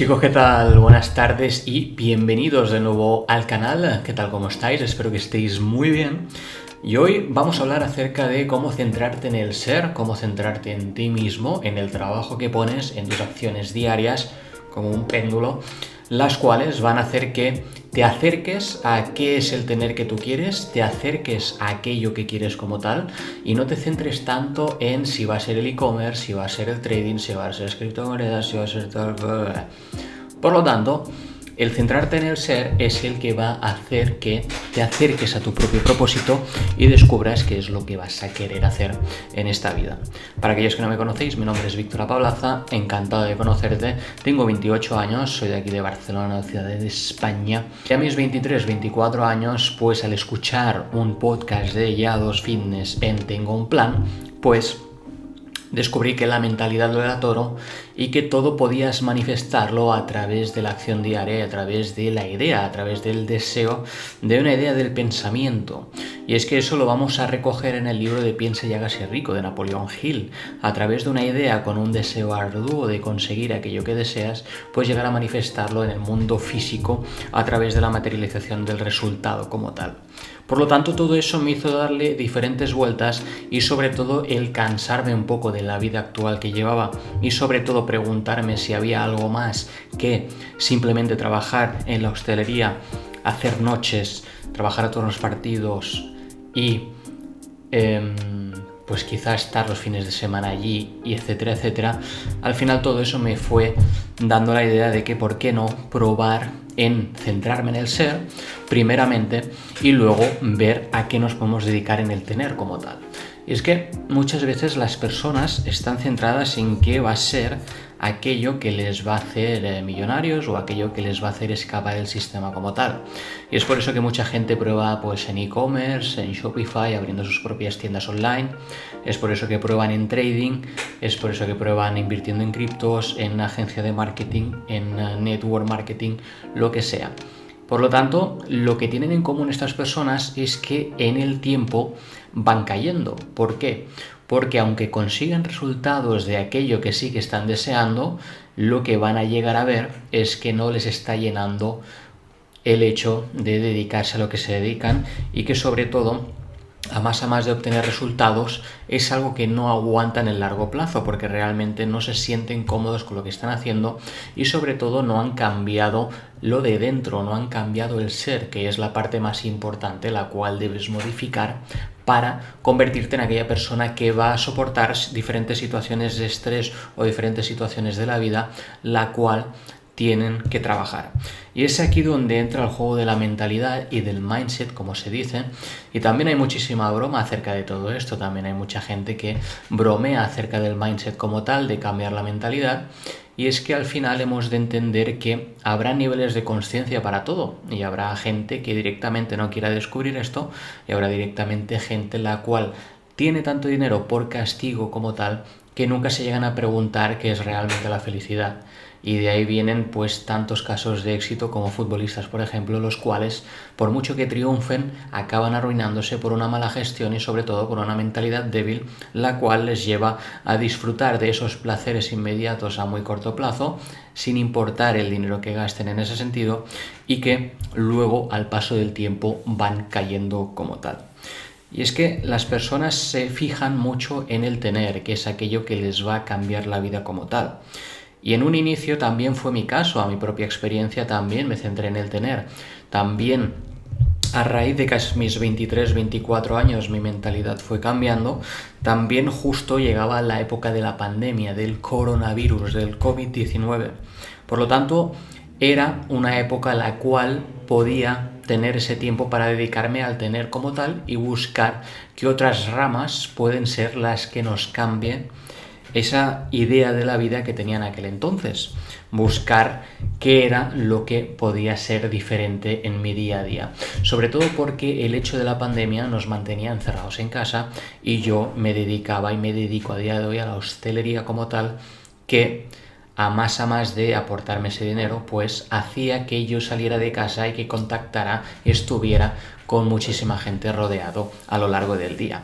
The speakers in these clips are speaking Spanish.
Chicos, ¿qué tal? Buenas tardes y bienvenidos de nuevo al canal. ¿Qué tal? ¿Cómo estáis? Espero que estéis muy bien. Y hoy vamos a hablar acerca de cómo centrarte en el ser, cómo centrarte en ti mismo, en el trabajo que pones, en tus acciones diarias, como un péndulo, las cuales van a hacer que te acerques a qué es el tener que tú quieres, te acerques a aquello que quieres como tal y no te centres tanto en si va a ser el e-commerce, si va a ser el trading, si va a ser criptomonedas, si va a ser tal. Por lo tanto, el centrarte en el ser es el que va a hacer que te acerques a tu propio propósito y descubras qué es lo que vas a querer hacer en esta vida. Para aquellos que no me conocéis, mi nombre es Víctor Apablaza, encantado de conocerte. Tengo 28 años, soy de aquí de Barcelona, ciudad de España. Y a mis 23-24 años, pues al escuchar un podcast de Ya2 Fitness en Tengo un Plan, pues descubrí que la mentalidad lo era todo y que todo podías manifestarlo a través de la acción diaria, a través de la idea, a través del deseo, de una idea del pensamiento. Y es que eso lo vamos a recoger en el libro de Piensa y hágase rico de Napoleón Hill. A través de una idea con un deseo arduo de conseguir aquello que deseas, puedes llegar a manifestarlo en el mundo físico a través de la materialización del resultado como tal. Por lo tanto, todo eso me hizo darle diferentes vueltas y sobre todo el cansarme un poco de la vida actual que llevaba y sobre todo preguntarme si había algo más que simplemente trabajar en la hostelería, hacer noches, trabajar a todos los partidos y pues quizás estar los fines de semana allí y etcétera, etcétera. Al final todo eso me fue dando la idea de que por qué no probar en centrarme en el ser primeramente y luego ver a qué nos podemos dedicar en el tener como tal. Y es que muchas veces las personas están centradas en qué va a ser aquello que les va a hacer millonarios o aquello que les va a hacer escapar del sistema como tal. Y es por eso que mucha gente prueba pues en e-commerce, en Shopify, abriendo sus propias tiendas online. Es por eso que prueban en trading, es por eso que prueban invirtiendo en criptos, en agencia de marketing, en network marketing, lo que sea. Por lo tanto, lo que tienen en común estas personas es que en el tiempo van cayendo. ¿Por qué? Porque aunque consigan resultados de aquello que sí que están deseando, lo que van a llegar a ver es que no les está llenando el hecho de dedicarse a lo que se dedican y que sobre todo a más de obtener resultados es algo que no aguantan en el largo plazo porque realmente no se sienten cómodos con lo que están haciendo y sobre todo no han cambiado lo de dentro, no han cambiado el ser, que es la parte más importante, la cual debes modificar para convertirte en aquella persona que va a soportar diferentes situaciones de estrés o diferentes situaciones de la vida, la cual tienen que trabajar. Y es aquí donde entra el juego de la mentalidad y del mindset, como se dice, y también hay muchísima broma acerca de todo esto, también hay mucha gente que bromea acerca del mindset como tal, de cambiar la mentalidad, y es que al final hemos de entender que habrá niveles de conciencia para todo, y habrá gente que directamente no quiera descubrir esto, y habrá directamente gente la cual tiene tanto dinero por castigo como tal, que nunca se llegan a preguntar qué es realmente la felicidad. Y de ahí vienen pues tantos casos de éxito como futbolistas, por ejemplo, los cuales, por mucho que triunfen, acaban arruinándose por una mala gestión y sobre todo por una mentalidad débil, la cual les lleva a disfrutar de esos placeres inmediatos a muy corto plazo, sin importar el dinero que gasten en ese sentido, y que luego, al paso del tiempo, van cayendo como tal. Y es que las personas se fijan mucho en el tener, que es aquello que les va a cambiar la vida como tal. Y en un inicio también fue mi caso, a mi propia experiencia también me centré en el tener. También a raíz de que a mis 23-24 años mi mentalidad fue cambiando, también justo llegaba la época de la pandemia, del coronavirus, del COVID-19. Por lo tanto, era una época en la cual podía tener ese tiempo para dedicarme al tener como tal y buscar qué otras ramas pueden ser las que nos cambien esa idea de la vida que tenía en aquel entonces, buscar qué era lo que podía ser diferente en mi día a día, sobre todo porque el hecho de la pandemia nos mantenía encerrados en casa y yo me dedicaba y me dedico a día de hoy a la hostelería como tal, que a más de aportarme ese dinero, pues hacía que yo saliera de casa y que contactara y estuviera con muchísima gente rodeado a lo largo del día.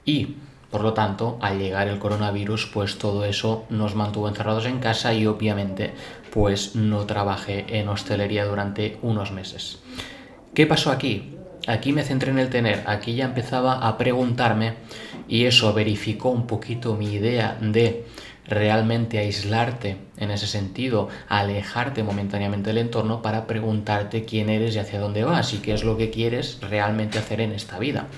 Y Por lo tanto, al llegar el coronavirus, pues todo eso nos mantuvo encerrados en casa y obviamente pues no trabajé en hostelería durante unos meses. ¿Qué pasó aquí? Aquí me centré en el tener, aquí ya empezaba a preguntarme y eso verificó un poquito mi idea de realmente aislarte en ese sentido, alejarte momentáneamente del entorno para preguntarte quién eres y hacia dónde vas y qué es lo que quieres realmente hacer en esta vida.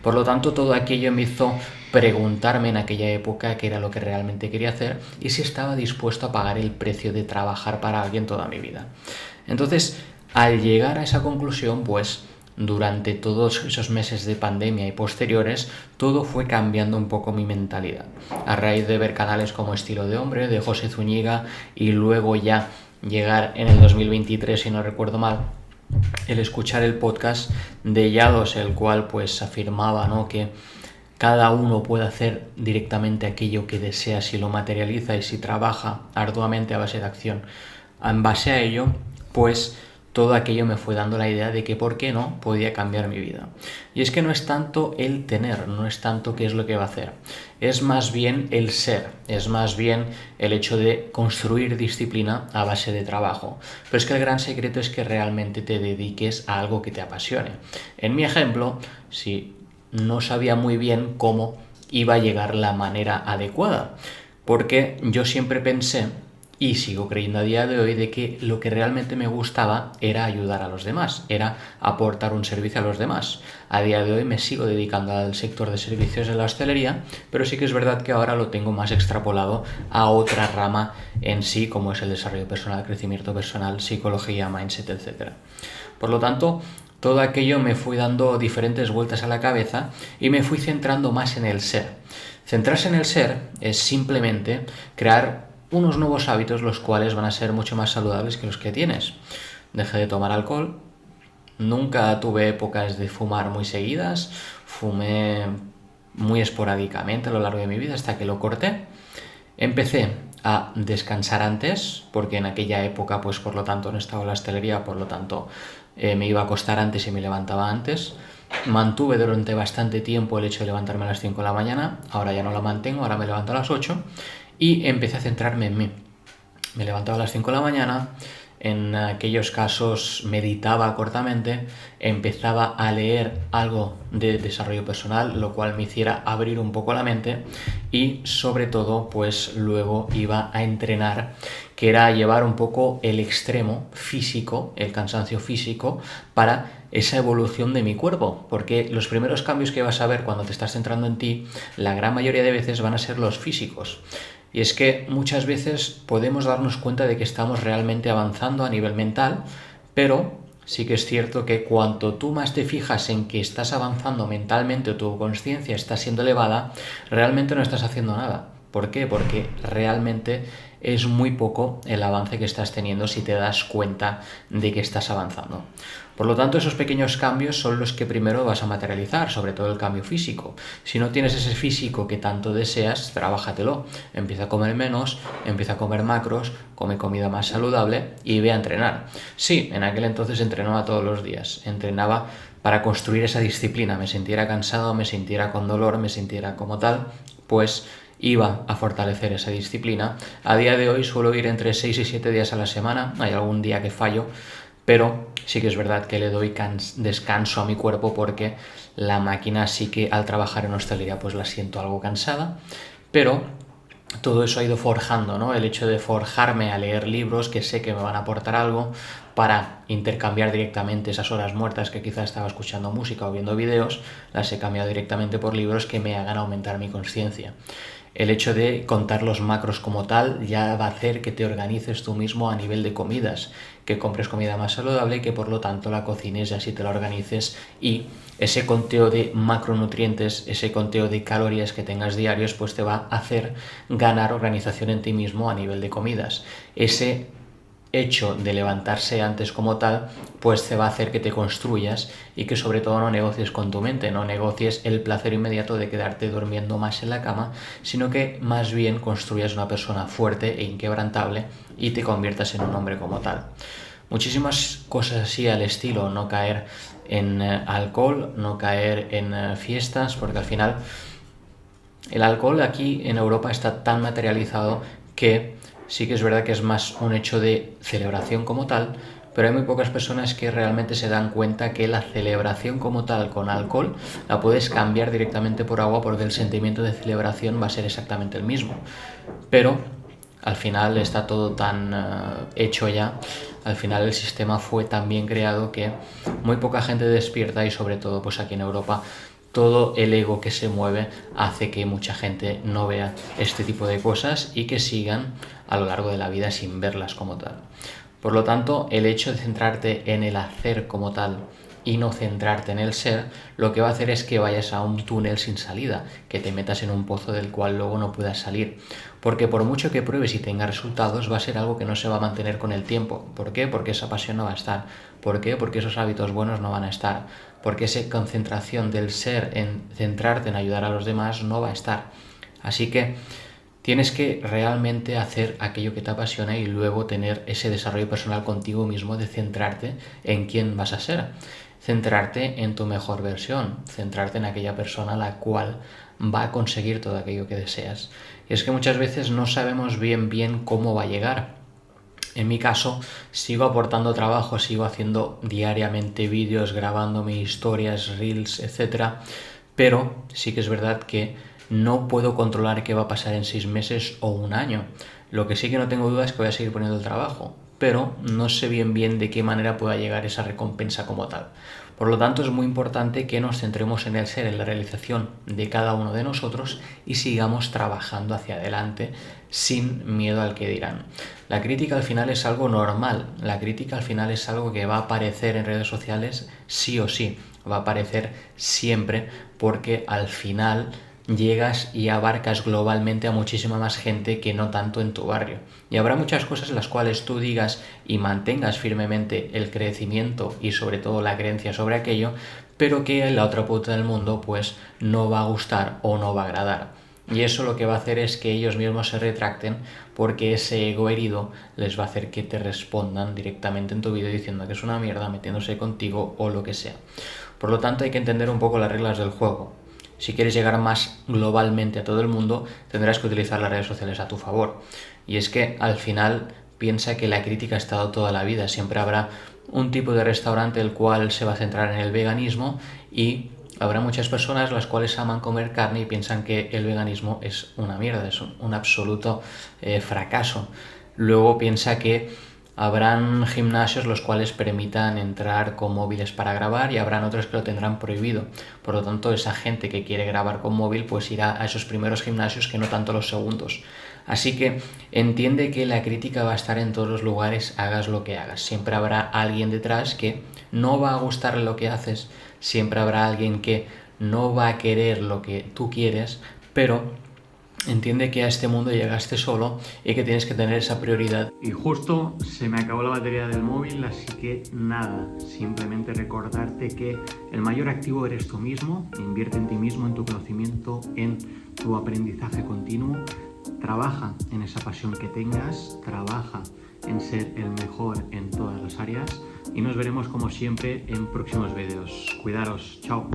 Por lo tanto, todo aquello me hizo preguntarme en aquella época qué era lo que realmente quería hacer y si estaba dispuesto a pagar el precio de trabajar para alguien toda mi vida. Entonces, al llegar a esa conclusión, pues durante todos esos meses de pandemia y posteriores, todo fue cambiando un poco mi mentalidad. A raíz de ver canales como Estilo de Hombre, de José Zúñiga, y luego ya llegar en el 2023, si no recuerdo mal, el escuchar el podcast de Yados, el cual pues afirmaba, ¿no?, que cada uno puede hacer directamente aquello que desea si lo materializa y si trabaja arduamente a base de acción. En base a ello, pues todo aquello me fue dando la idea de que por qué no podía cambiar mi vida. Y es que no es tanto el tener, no es tanto qué es lo que va a hacer, es más bien el ser, es más bien el hecho de construir disciplina a base de trabajo. Pero es que el gran secreto es que realmente te dediques a algo que te apasione. En mi ejemplo, si no sabía muy bien cómo iba a llegar la manera adecuada, porque yo siempre pensé y sigo creyendo a día de hoy de que lo que realmente me gustaba era ayudar a los demás, era aportar un servicio a los demás. A día de hoy me sigo dedicando al sector de servicios de la hostelería, pero sí que es verdad que ahora lo tengo más extrapolado a otra rama en sí, como es el desarrollo personal, crecimiento personal, psicología, mindset, etc. Por lo tanto, todo aquello me fui dando diferentes vueltas a la cabeza y me fui centrando más en el ser. Centrarse en el ser es simplemente crear unos nuevos hábitos los cuales van a ser mucho más saludables que los que tienes. Dejé de tomar alcohol, nunca tuve épocas de fumar muy seguidas, fumé muy esporádicamente a lo largo de mi vida hasta que lo corté. Empecé a descansar antes, porque en aquella época, pues por lo tanto no estaba en la hostelería, por lo tanto me iba a acostar antes y me levantaba antes. Mantuve durante bastante tiempo el hecho de levantarme a las 5 de la mañana, ahora ya no lo mantengo, ahora me levanto a las 8 y empecé a centrarme en mí. Me levantaba a las 5 de la mañana, en aquellos casos meditaba cortamente, empezaba a leer algo de desarrollo personal, lo cual me hiciera abrir un poco la mente y sobre todo pues luego iba a entrenar, que era llevar un poco el extremo físico, el cansancio físico, para esa evolución de mi cuerpo, porque los primeros cambios que vas a ver cuando te estás centrando en ti, la gran mayoría de veces van a ser los físicos. Y es que muchas veces podemos darnos cuenta de que estamos realmente avanzando a nivel mental, pero sí que es cierto que cuanto tú más te fijas en que estás avanzando mentalmente o tu conciencia está siendo elevada, realmente no estás haciendo nada. ¿Por qué? Porque realmente es muy poco el avance que estás teniendo si te das cuenta de que estás avanzando. Por lo tanto, esos pequeños cambios son los que primero vas a materializar, sobre todo el cambio físico. Si no tienes ese físico que tanto deseas, trabájatelo. Empieza a comer menos, empieza a comer macros, come comida más saludable y ve a entrenar. Sí, en aquel entonces entrenaba todos los días. Entrenaba para construir esa disciplina. Me sintiera cansado, me sintiera con dolor, me sintiera como tal, pues iba a fortalecer esa disciplina. A día de hoy suelo ir entre 6 y 7 días a la semana. Hay algún día que fallo, pero sí que es verdad que le doy descanso a mi cuerpo porque la máquina sí que al trabajar en hostelería pues la siento algo cansada, pero todo eso ha ido forjando, ¿no? El hecho de forjarme a leer libros que sé que me van a aportar algo para intercambiar directamente esas horas muertas que quizás estaba escuchando música o viendo vídeos, las he cambiado directamente por libros que me hagan aumentar mi conciencia. El hecho de contar los macros como tal ya va a hacer que te organices tú mismo a nivel de comidas, que compres comida más saludable y que por lo tanto la cocines y así te la organices, y ese conteo de macronutrientes, ese conteo de calorías que tengas diarios, pues te va a hacer ganar organización en ti mismo a nivel de comidas. Ese hecho de levantarse antes como tal, pues te va a hacer que te construyas y que sobre todo no negocies con tu mente, no negocies el placer inmediato de quedarte durmiendo más en la cama, sino que más bien construyas una persona fuerte e inquebrantable y te conviertas en un hombre como tal. Muchísimas cosas así al estilo, no caer en alcohol, no caer en fiestas, porque al final El alcohol aquí en Europa está tan materializado que sí que es verdad que es más un hecho de celebración como tal, pero hay muy pocas personas que realmente se dan cuenta que la celebración como tal con alcohol la puedes cambiar directamente por agua, porque el sentimiento de celebración va a ser exactamente el mismo. Pero al final está todo tan hecho ya, al final el sistema fue tan bien creado que muy poca gente despierta, y sobre todo pues aquí en Europa todo el ego que se mueve hace que mucha gente no vea este tipo de cosas y que sigan a lo largo de la vida sin verlas como tal. Por lo tanto, el hecho de centrarte en el hacer como tal y no centrarte en el ser, lo que va a hacer es que vayas a un túnel sin salida, que te metas en un pozo del cual luego no puedas salir. Porque por mucho que pruebes y tengas resultados, va a ser algo que no se va a mantener con el tiempo. ¿Por qué? Porque esa pasión no va a estar. ¿Por qué? Porque esos hábitos buenos no van a estar. Porque esa concentración del ser en centrarte en ayudar a los demás no va a estar. Así que tienes que realmente hacer aquello que te apasiona y luego tener ese desarrollo personal contigo mismo, de centrarte en quién vas a ser, centrarte en tu mejor versión, centrarte en aquella persona la cual va a conseguir todo aquello que deseas. Y es que muchas veces no sabemos bien cómo va a llegar. En mi caso, sigo aportando trabajo, sigo haciendo diariamente vídeos, grabándome historias, reels, etcétera, pero sí que es verdad que no puedo controlar qué va a pasar en 6 meses o un año. Lo que sí que no tengo duda es que voy a seguir poniendo el trabajo, pero no sé bien de qué manera pueda llegar esa recompensa como tal. Por lo tanto, es muy importante que nos centremos en el ser, en la realización de cada uno de nosotros, y sigamos trabajando hacia adelante sin miedo al que dirán. La crítica al final es algo normal, la crítica al final es algo que va a aparecer en redes sociales sí o sí, va a aparecer siempre, porque al final llegas y abarcas globalmente a muchísima más gente que no tanto en tu barrio. Y habrá muchas cosas en las cuales tú digas y mantengas firmemente el crecimiento y sobre todo la creencia sobre aquello, pero que en la otra punta del mundo pues no va a gustar o no va a agradar. Y eso lo que va a hacer es que ellos mismos se retracten, porque ese ego herido les va a hacer que te respondan directamente en tu vídeo diciendo que es una mierda, metiéndose contigo o lo que sea. Por lo tanto, hay que entender un poco las reglas del juego. Si quieres llegar más globalmente a todo el mundo, tendrás que utilizar las redes sociales a tu favor. Y es que al final piensa que la crítica ha estado toda la vida. Siempre habrá un tipo de restaurante el cual se va a centrar en el veganismo, y habrá muchas personas las cuales aman comer carne y piensan que el veganismo es una mierda, es un absoluto fracaso. Luego piensa que habrán gimnasios los cuales permitan entrar con móviles para grabar, y habrán otros que lo tendrán prohibido. Por lo tanto, esa gente que quiere grabar con móvil pues irá a esos primeros gimnasios, que no tanto los segundos. Así que entiende que la crítica va a estar en todos los lugares, hagas lo que hagas. Siempre habrá alguien detrás que no va a gustarle lo que haces, siempre habrá alguien que no va a querer lo que tú quieres, pero entiende que a este mundo llegaste solo y que tienes que tener esa prioridad. Y justo se me acabó la batería del móvil, así que nada, simplemente recordarte que el mayor activo eres tú mismo. Invierte en ti mismo, en tu conocimiento, en tu aprendizaje continuo. Trabaja en esa pasión que tengas, trabaja en ser el mejor en todas las áreas, y nos veremos como siempre en próximos vídeos. Cuidaros, chao.